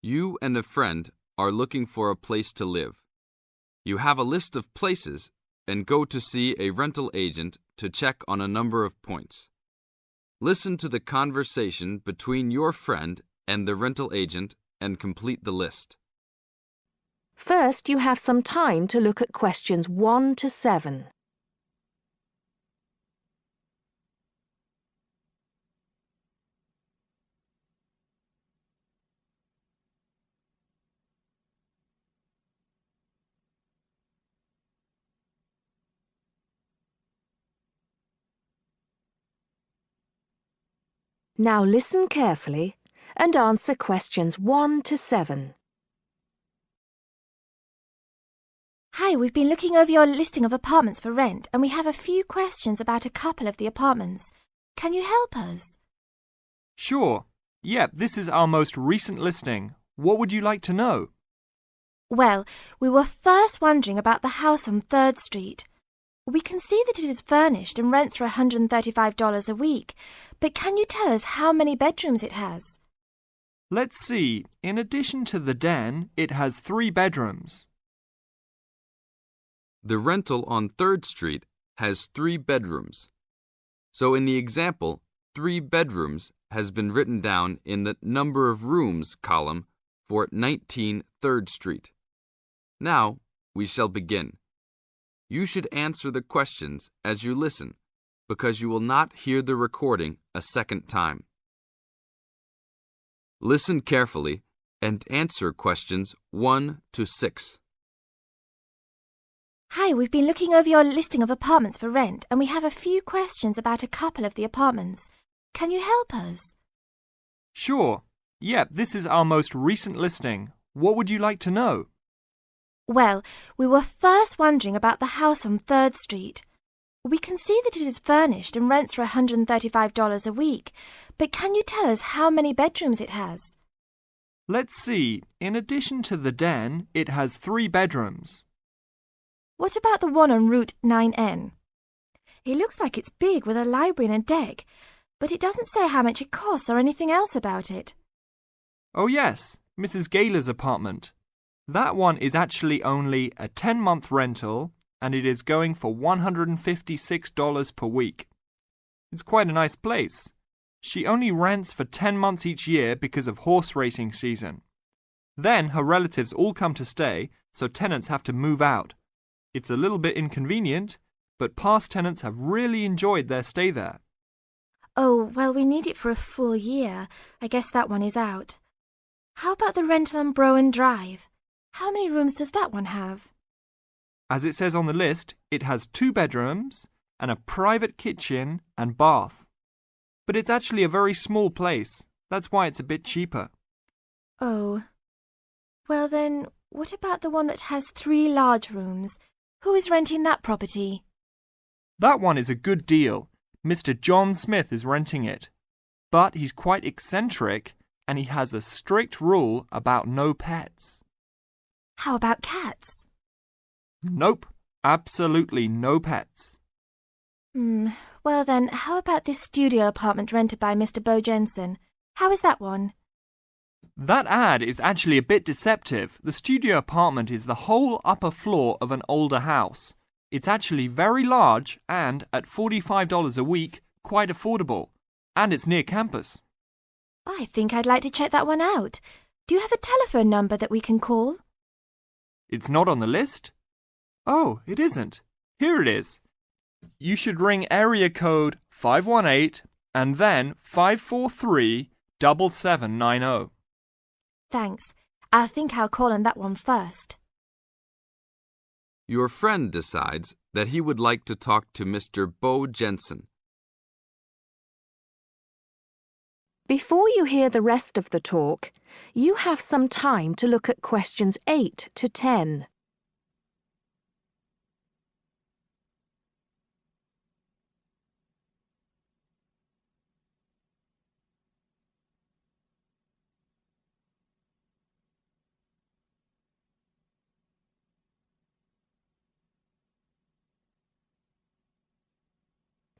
You and a friend are looking for a place to live. You have a list of places and go to see a rental agent to check on a number of points. Listen to the conversation between your friend and the rental agent and complete the list. First, you have some time to look at questions 1 to 7. Now listen carefully and answer questions 1 to 7. Hi, we've been looking over your listing of apartments for rent and we have a few questions about a couple of the apartments. Can you help us? Sure. Yep, this is our most recent listing. What would you like to know? Well, we were first wondering about the house on 3rd Street. We can see that it is furnished and rents for $135 a week, but can you tell us how many bedrooms it has? Let's see. In addition to the den, it has 3 bedrooms. The rental on 3rd Street has 3 bedrooms. So in the example, 3 bedrooms has been written down in the number of rooms column for 19 3rd Street. Now we shall begin. You should answer the questions as you listen, because you will not hear the recording a second time. Listen carefully and answer questions 1 to 6. Hi, we've been looking over your listing of apartments for rent and we have a few questions about a couple of the apartments. Can you help us? Sure. Yep, this is our most recent listing. What would you like to know? Well, we were first wondering about the house on 3rd Street. We can see that it is furnished and rents for $135 a week, but can you tell us how many bedrooms it has? Let's see. In addition to the den, it has 3 bedrooms. What about the one on Route 9N? It looks like it's big with a library and a deck, but it doesn't say how much it costs or anything else about it. Oh yes, Mrs. Gailor's apartment. That one is actually only a 10-month rental and it is going for $156 per week. It's quite a nice place. She only rents for 10 months each year because of horse racing season. Then her relatives all come to stay, so tenants have to move out. It's a little bit inconvenient, but past tenants have really enjoyed their stay there. Oh, well, we need it for a full year. I guess that one is out. How about the rental on Browen Drive? How many rooms does that one have? As it says on the list, it has 2 bedrooms and a private kitchen and bath. But it's actually a very small place. That's why it's a bit cheaper. Oh. Well then, what about the one that has 3 large rooms? Who is renting that property? That one is a good deal. Mr. John Smith is renting it. But he's quite eccentric and he has a strict rule about no pets. How about cats? Nope, absolutely no pets. Well then, how about this studio apartment rented by Mr. Bo Jensen? How is that one? That ad is actually a bit deceptive. The studio apartment is the whole upper floor of an older house. It's actually very large and, at $45 a week, quite affordable. And it's near campus. I think I'd like to check that one out. Do you have a telephone number that we can call? It's not on the list? Oh, it isn't. Here it is. You should ring area code 518 and then 543-7790. Thanks. I think I'll call on that one first. Your friend decides that he would like to talk to Mr. Bo Jensen. Before you hear the rest of the talk, you have some time to look at questions 8 to 10.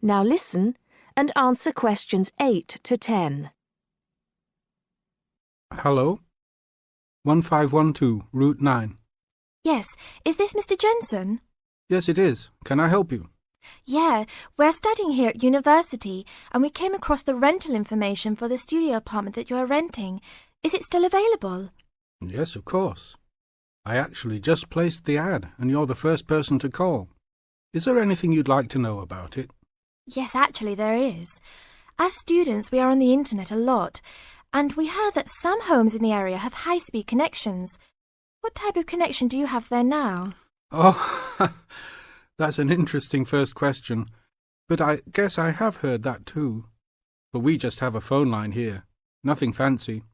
Now listen and answer questions 8 to 10. Hello, 1512, Route 9. Yes, is this Mr. Jensen? Yes, it is. Can I help you? Yeah, we're studying here at university and we came across the rental information for the studio apartment that you're renting. Is it still available? Yes, of course. I actually just placed the ad and you're the first person to call. Is there anything you'd like to know about it? Yes, actually there is. As students, we are on the internet a lot, and we heard that some homes in the area have high-speed connections. What type of connection do you have there now? Oh, that's an interesting first question. But I guess I have heard that too. But we just have a phone line here. Nothing fancy.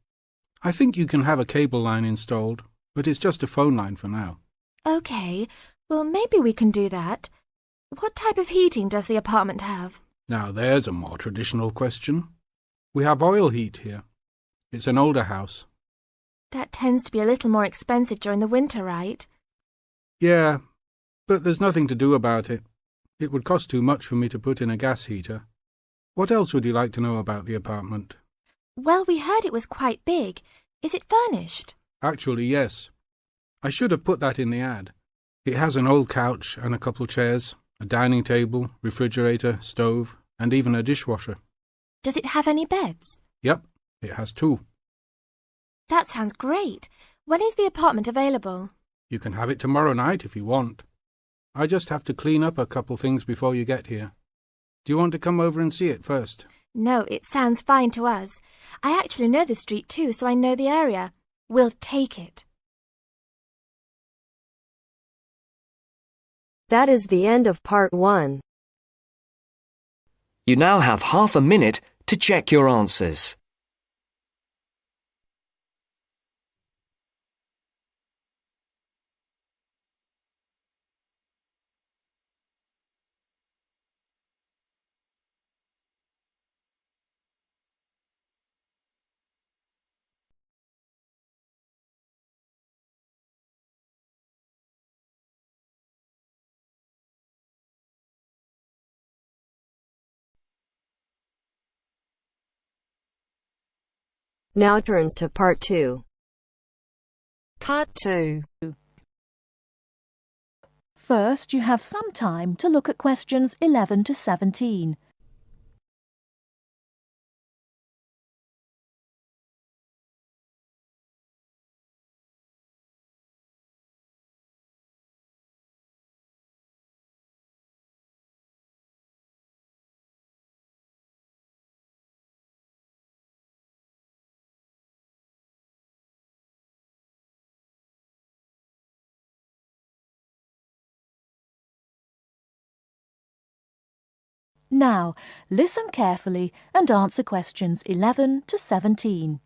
I think you can have a cable line installed, but it's just a phone line for now. Okay, well maybe we can do that. What type of heating does the apartment have? Now there's a more traditional question. We have oil heat here. It's an older house. That tends to be a little more expensive during the winter, right? Yeah, but there's nothing to do about it. It would cost too much for me to put in a gas heater. What else would you like to know about the apartment? Well, we heard it was quite big. Is it furnished? Actually, yes. I should have put that in the ad. It has an old couch and a couple chairs, a dining table, refrigerator, stove, and even a dishwasher. Does it have any beds? Yep, it has 2. That sounds great. When is the apartment available? You can have it tomorrow night if you want. I just have to clean up a couple things before you get here. Do you want to come over and see it first? No, it sounds fine to us. I actually know the street too, so I know the area. We'll take it. That is the end of part 1. You now have half a minute to check your answers. Now turns to part 2. Part 2. First, you have some time to look at questions 11 to 17. Now, listen carefully and answer questions 11 to 17.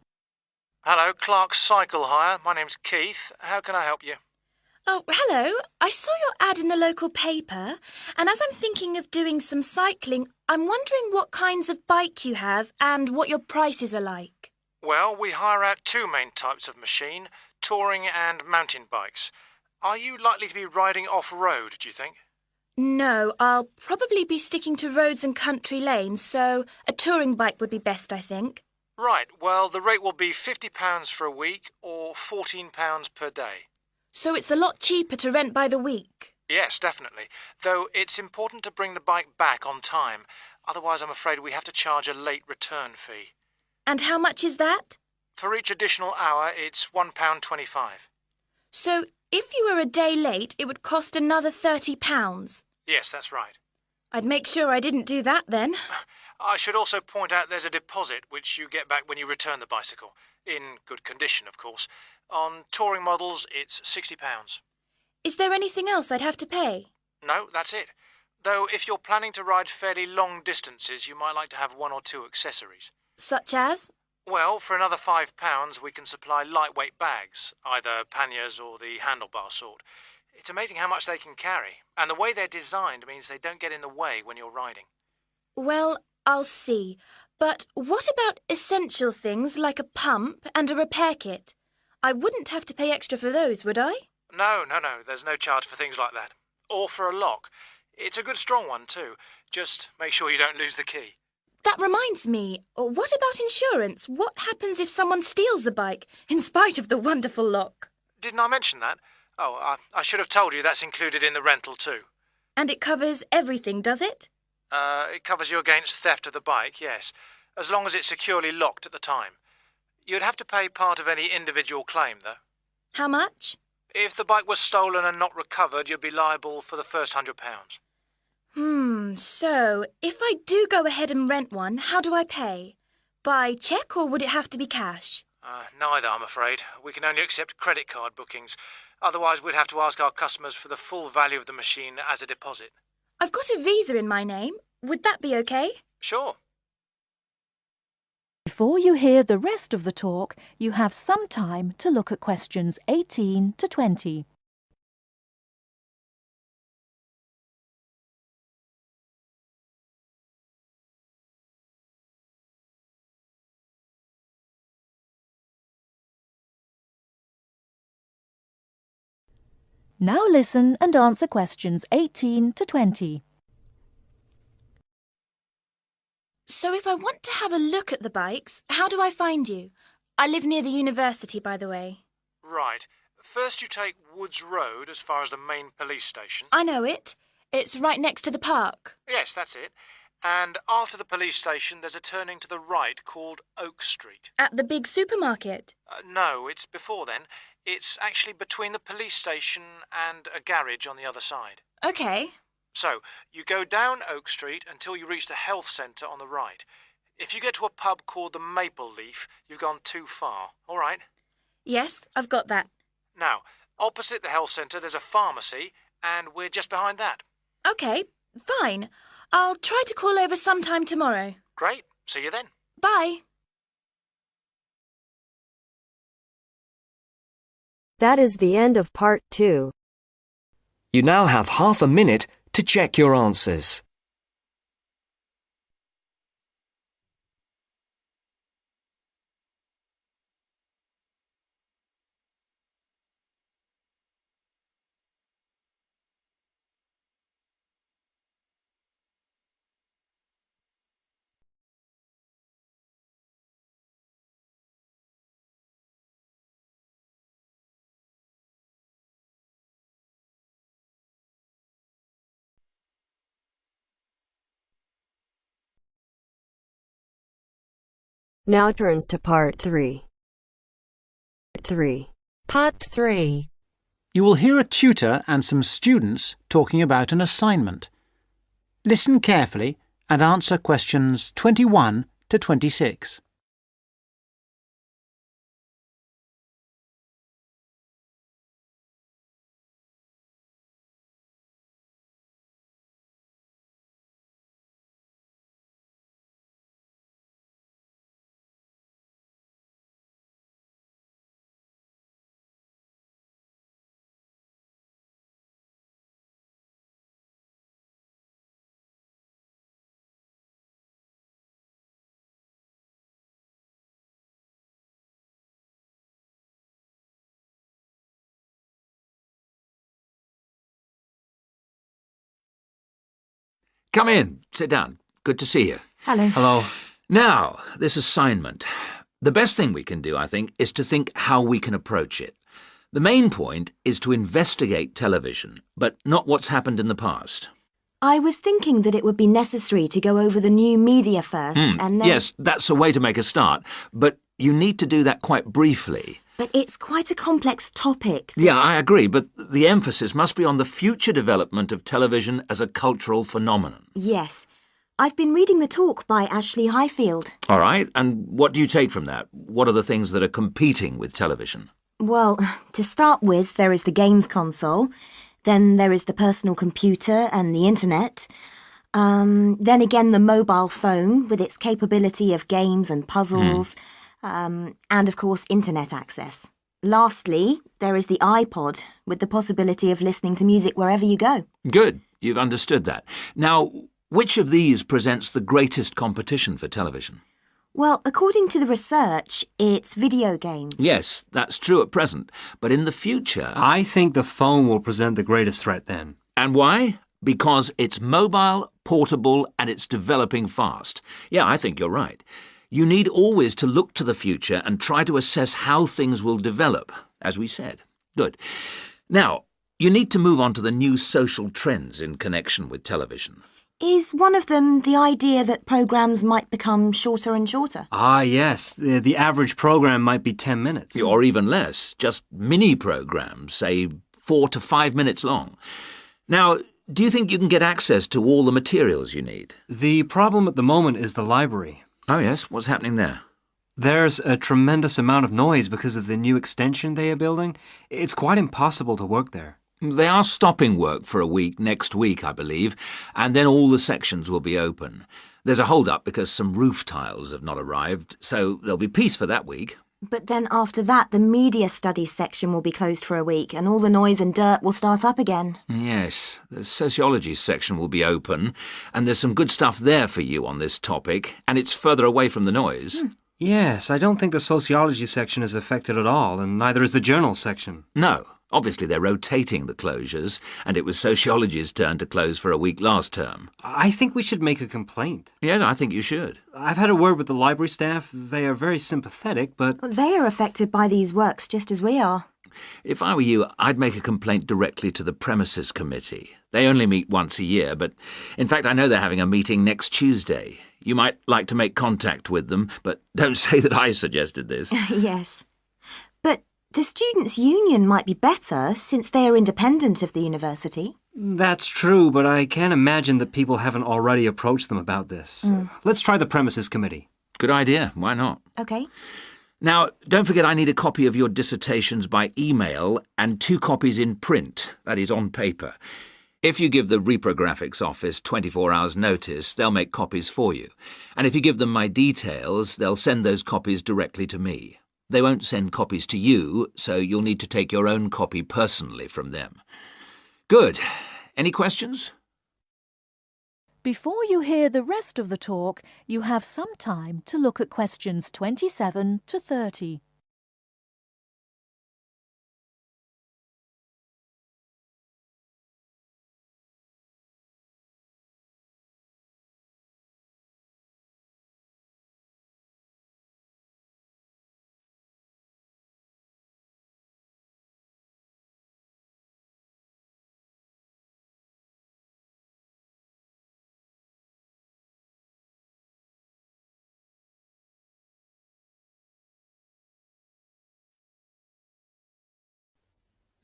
Hello, Clark's Cycle Hire. My name's Keith. How can I help you? Oh, hello. I saw your ad in the local paper, and as I'm thinking of doing some cycling, I'm wondering what kinds of bike you have and what your prices are like. Well, we hire out 2 main types of machine, touring and mountain bikes. Are you likely to be riding off-road, do you think? No, I'll probably be sticking to roads and country lanes, so a touring bike would be best, I think. Right, well, the rate will be £50 for a week or £14 per day. So it's a lot cheaper to rent by the week? Yes, definitely. Though it's important to bring the bike back on time. Otherwise, I'm afraid we have to charge a late return fee. And how much is that? For each additional hour, it's £1.25. So if you were a day late, it would cost another £30? Yes, that's right. I'd make sure I didn't do that then. I should also point out there's a deposit which you get back when you return the bicycle. In good condition, of course. On touring models, it's £60. Is there anything else I'd have to pay? No, that's it. Though if you're planning to ride fairly long distances, you might like to have 1 or 2 accessories. Such as? Well, for another £5, we can supply lightweight bags, either panniers or the handlebar sort. It's amazing how much they can carry, and the way they're designed means they don't get in the way when you're riding. Well, I'll see. But what about essential things like a pump and a repair kit? I wouldn't have to pay extra for those, would I? No, there's no charge for things like that. Or for a lock. It's a good strong one, too. Just make sure you don't lose the key. That reminds me, what about insurance? What happens if someone steals the bike, in spite of the wonderful lock? Didn't I mention that? Oh, I should have told you that's included in the rental too. And it covers everything, does it? It covers you against theft of the bike, yes, as long as it's securely locked at the time. You'd have to pay part of any individual claim, though. How much? If the bike was stolen and not recovered, you'd be liable for the first £100. So, if I do go ahead and rent one, how do I pay? By cheque or would it have to be cash? Neither, I'm afraid. We can only accept credit card bookings. Otherwise, we'd have to ask our customers for the full value of the machine as a deposit. I've got a Visa in my name. Would that be okay? Sure. Before you hear the rest of the talk, you have some time to look at questions 18 to 20. Now listen and answer questions 18 to 20. So if I want to have a look at the bikes, how do I find you? I live near the university, by the way. Right. First you take Woods Road as far as the main police station. I know it. It's right next to the park. Yes, that's it. And after the police station, there's a turning to the right called Oak Street. At the big supermarket? No, it's before then. It's actually between the police station and a garage on the other side. OK. So, you go down Oak Street until you reach the health centre on the right. If you get to a pub called the Maple Leaf, you've gone too far. All right? Yes, I've got that. Now, opposite the health centre, there's a pharmacy, and we're just behind that. OK, fine. I'll try to call over sometime tomorrow. Great. See you then. Bye. That is the end of part 2. You now have half a minute to check your answers. Now turns to part 3. Part 3. You will hear a tutor and some students talking about an assignment. Listen carefully and answer questions 21 to 26. Come in. Sit down. Good to see you. Hello. Hello. Now, this assignment. The best thing we can do, I think, is to think how we can approach it. The main point is to investigate television, but not what's happened in the past. I was thinking that it would be necessary to go over the new media first and then... Yes, that's a way to make a start, but you need to do that quite briefly. But it's quite a complex topic. Yeah, I agree, but the emphasis must be on the future development of television as a cultural phenomenon. Yes. I've been reading the talk by Ashley Highfield. All right, and what do you take from that? What are the things that are competing with television? Well, to start with, there is the games console. Then there is the personal computer and the internet. Then again, the mobile phone with its capability of games and puzzles. And, of course, internet access. Lastly, there is the iPod, with the possibility of listening to music wherever you go. Good. You've understood that. Now, which of these presents the greatest competition for television? Well, according to the research, it's video games. Yes, that's true at present. But in the future... I think the phone will present the greatest threat then. And why? Because it's mobile, portable, and it's developing fast. Yeah, I think you're right. You need always to look to the future and try to assess how things will develop, as we said. Good. Now, you need to move on to the new social trends in connection with television. Is one of them the idea that programmes might become shorter and shorter? Ah, yes. The average programme might be 10 minutes. Or even less, just mini programmes, say 4 to 5 minutes long. Now, do you think you can get access to all the materials you need? The problem at the moment is the library. Oh, yes? What's happening there? There's a tremendous amount of noise because of the new extension they are building. It's quite impossible to work there. They are stopping work for a week next week, I believe, and then all the sections will be open. There's a hold-up because some roof tiles have not arrived, so there'll be peace for that week. But then after that, the media studies section will be closed for a week and all the noise and dirt will start up again. Yes, the sociology section will be open, and there's some good stuff there for you on this topic, and it's further away from the noise. Yes, I don't think the sociology section is affected at all, and neither is the journal section. No. Obviously, they're rotating the closures, and it was sociology's turn to close for a week last term. I think we should make a complaint. Yeah, I think you should. I've had a word with the library staff. They are very sympathetic, but... They are affected by these works just as we are. If I were you, I'd make a complaint directly to the premises committee. They only meet once a year, but in fact, I know they're having a meeting next Tuesday. You might like to make contact with them, but don't say that I suggested this. Yes. But the Students' Union might be better since they are independent of the university. That's true, but I can't imagine that people haven't already approached them about this. Let's try the premises committee. Good idea. Why not? OK. Now, don't forget I need a copy of your dissertations by email and 2 copies in print, that is, on paper. If you give the reprographics office 24 hours notice, they'll make copies for you. And if you give them my details, they'll send those copies directly to me. They won't send copies to you, so you'll need to take your own copy personally from them. Good. Any questions? Before you hear the rest of the talk, you have some time to look at questions 27 to 30.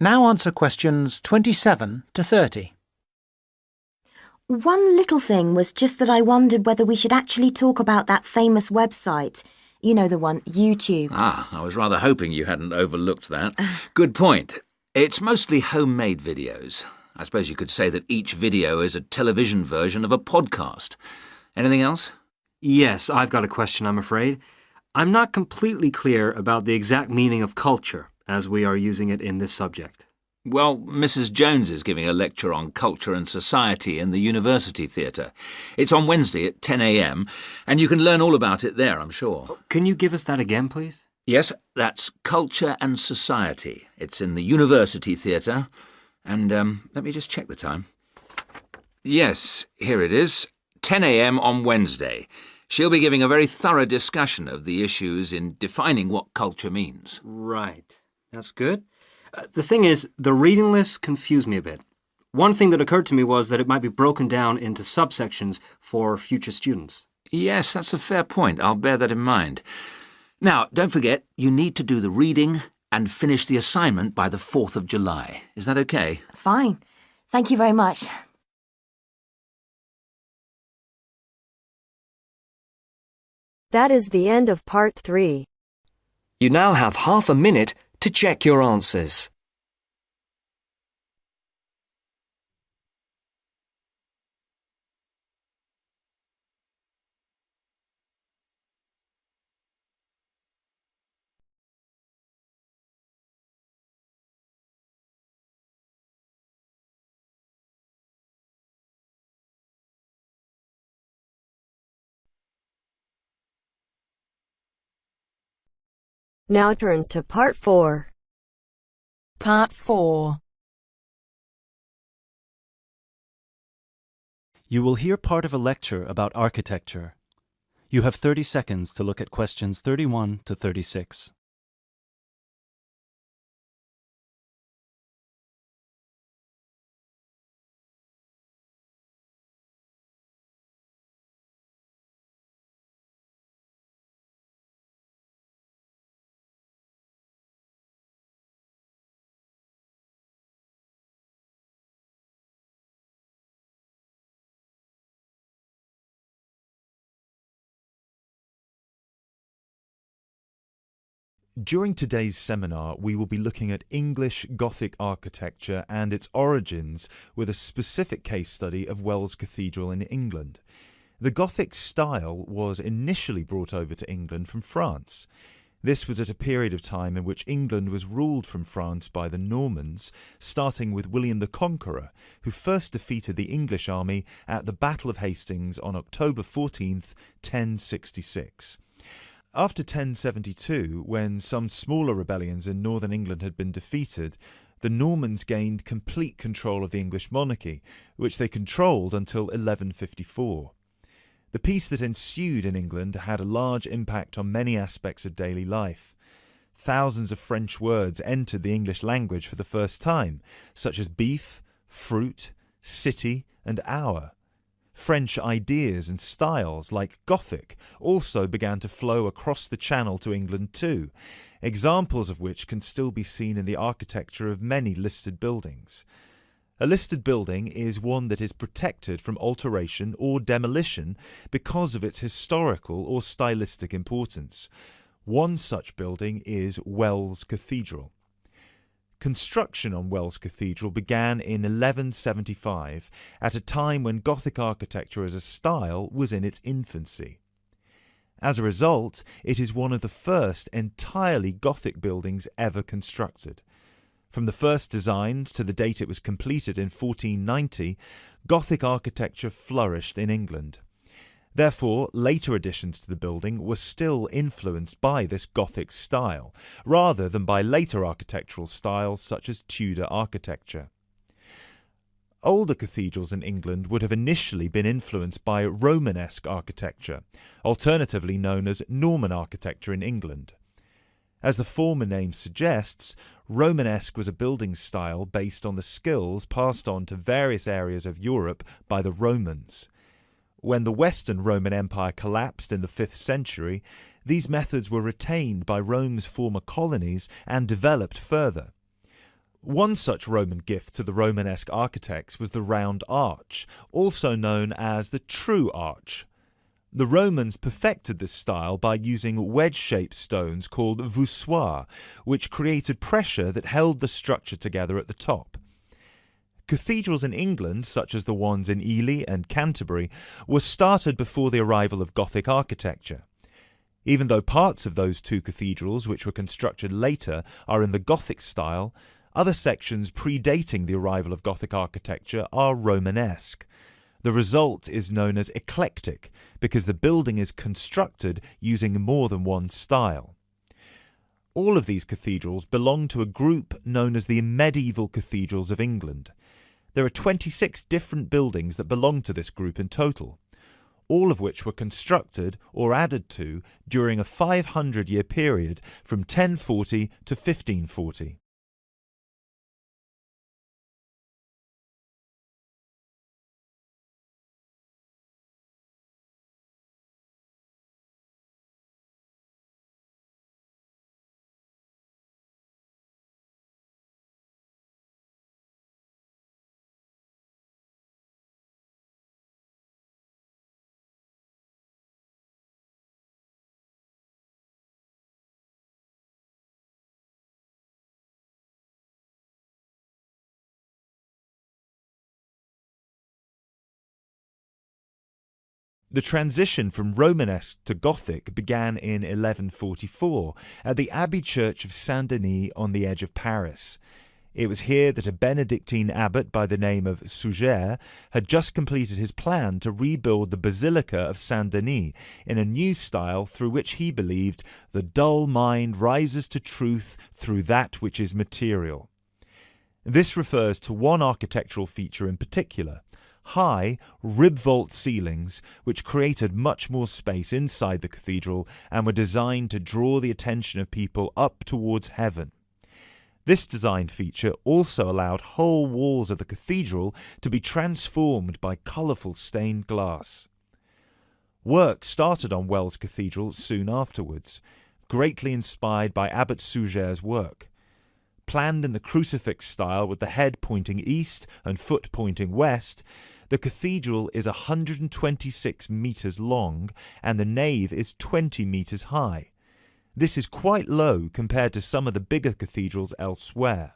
Now answer questions 27 to 30. One little thing was just that I wondered whether we should actually talk about that famous website. You know the one, YouTube. Ah, I was rather hoping you hadn't overlooked that. Good point. It's mostly homemade videos. I suppose you could say that each video is a television version of a podcast. Anything else? Yes, I've got a question, I'm afraid. I'm not completely clear about the exact meaning of culture, as we are using it in this subject. Well, Mrs. Jones is giving a lecture on culture and society in the University Theatre. It's on Wednesday at 10 a.m, and you can learn all about it there, I'm sure. Can you give us that again, please? Yes, that's Culture and Society. It's in the University Theatre. And let me just check the time. Yes, here it is. 10 a.m. on Wednesday. She'll be giving a very thorough discussion of the issues in defining what culture means. Right. That's good. The thing is, the reading list confused me a bit. One thing that occurred to me was that it might be broken down into subsections for future students. Yes, that's a fair point. I'll bear that in mind. Now, don't forget, you need to do the reading and finish the assignment by the 4th of July. Is that okay? Fine. Thank you very much. That is the end of part 3. You now have half a minute to check your answers. Now turns to part 4. Part 4. You will hear part of a lecture about architecture. You have 30 seconds to look at questions 31 to 36. During today's seminar, we will be looking at English Gothic architecture and its origins with a specific case study of Wells Cathedral in England. The Gothic style was initially brought over to England from France. This was at a period of time in which England was ruled from France by the Normans, starting with William the Conqueror, who first defeated the English army at the Battle of Hastings on October 14th, 1066. After 1072, when some smaller rebellions in northern England had been defeated, the Normans gained complete control of the English monarchy, which they controlled until 1154. The peace that ensued in England had a large impact on many aspects of daily life. Thousands of French words entered the English language for the first time, such as beef, fruit, city, and hour. French ideas and styles, like Gothic, also began to flow across the Channel to England too, examples of which can still be seen in the architecture of many listed buildings. A listed building is one that is protected from alteration or demolition because of its historical or stylistic importance. One such building is Wells Cathedral. Construction on Wells Cathedral began in 1175, at a time when Gothic architecture as a style was in its infancy. As a result, it is one of the first entirely Gothic buildings ever constructed. From the first design to the date it was completed in 1490, Gothic architecture flourished in England. Therefore, later additions to the building were still influenced by this Gothic style, rather than by later architectural styles such as Tudor architecture. Older cathedrals in England would have initially been influenced by Romanesque architecture, alternatively known as Norman architecture in England. As the former name suggests, Romanesque was a building style based on the skills passed on to various areas of Europe by the Romans. When the Western Roman Empire collapsed in the 5th century, these methods were retained by Rome's former colonies and developed further. One such Roman gift to the Romanesque architects was the round arch, also known as the true arch. The Romans perfected this style by using wedge-shaped stones called voussoirs, which created pressure that held the structure together at the top. Cathedrals in England, such as the ones in Ely and Canterbury, were started before the arrival of Gothic architecture. Even though parts of those two cathedrals, which were constructed later, are in the Gothic style, other sections predating the arrival of Gothic architecture are Romanesque. The result is known as eclectic, because the building is constructed using more than one style. All of these cathedrals belong to a group known as the medieval cathedrals of England. There are 26 different buildings that belong to this group in total, all of which were constructed or added to during a 500-year period from 1040 to 1540. The transition from Romanesque to Gothic began in 1144 at the Abbey Church of Saint-Denis on the edge of Paris. It was here that a Benedictine abbot by the name of Suger had just completed his plan to rebuild the Basilica of Saint-Denis in a new style through which he believed the dull mind rises to truth through that which is material. This refers to one architectural feature in particular, high rib vault ceilings which created much more space inside the cathedral and were designed to draw the attention of people up towards heaven. This design feature also allowed whole walls of the cathedral to be transformed by colourful stained glass. Work started on Wells Cathedral soon afterwards, greatly inspired by Abbot Suger's work. Planned in the crucifix style with the head pointing east and foot pointing west, the cathedral is 126 metres long and the nave is 20 metres high. This is quite low compared to some of the bigger cathedrals elsewhere.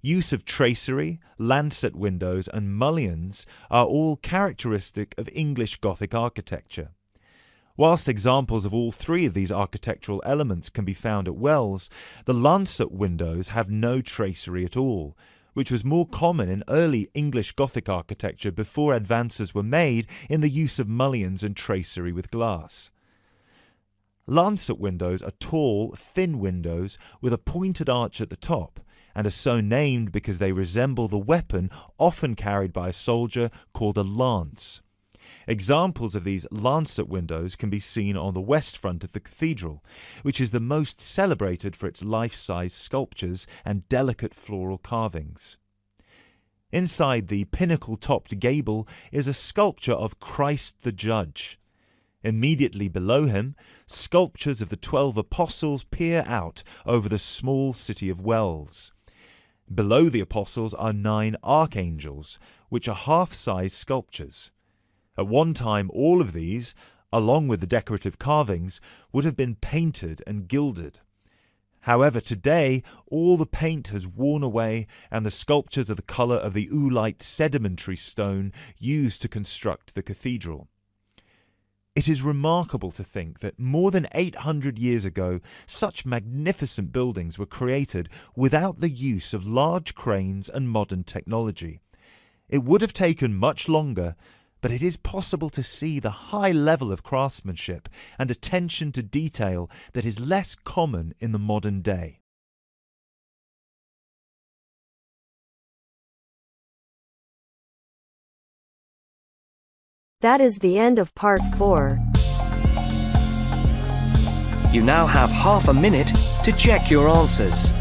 Use of tracery, lancet windows and mullions are all characteristic of English Gothic architecture. Whilst examples of all three of these architectural elements can be found at Wells, the lancet windows have no tracery at all, which was more common in early English Gothic architecture before advances were made in the use of mullions and tracery with glass. Lancet windows are tall, thin windows with a pointed arch at the top, and are so named because they resemble the weapon often carried by a soldier called a lance. Examples of these lancet windows can be seen on the west front of the cathedral, which is the most celebrated for its life-size sculptures and delicate floral carvings. Inside the pinnacle-topped gable is a sculpture of Christ the Judge. Immediately below him, sculptures of the 12 apostles peer out over the small city of Wells. Below the apostles are 9 archangels, which are half-size sculptures. At one time, all of these, along with the decorative carvings, would have been painted and gilded. However, today, all the paint has worn away and the sculptures are the colour of the oolite sedimentary stone used to construct the cathedral. It is remarkable to think that more than 800 years ago, such magnificent buildings were created without the use of large cranes and modern technology. It would have taken much longer, but it is possible to see the high level of craftsmanship and attention to detail that is less common in the modern day. That is the end of part 4. You now have half a minute to check your answers.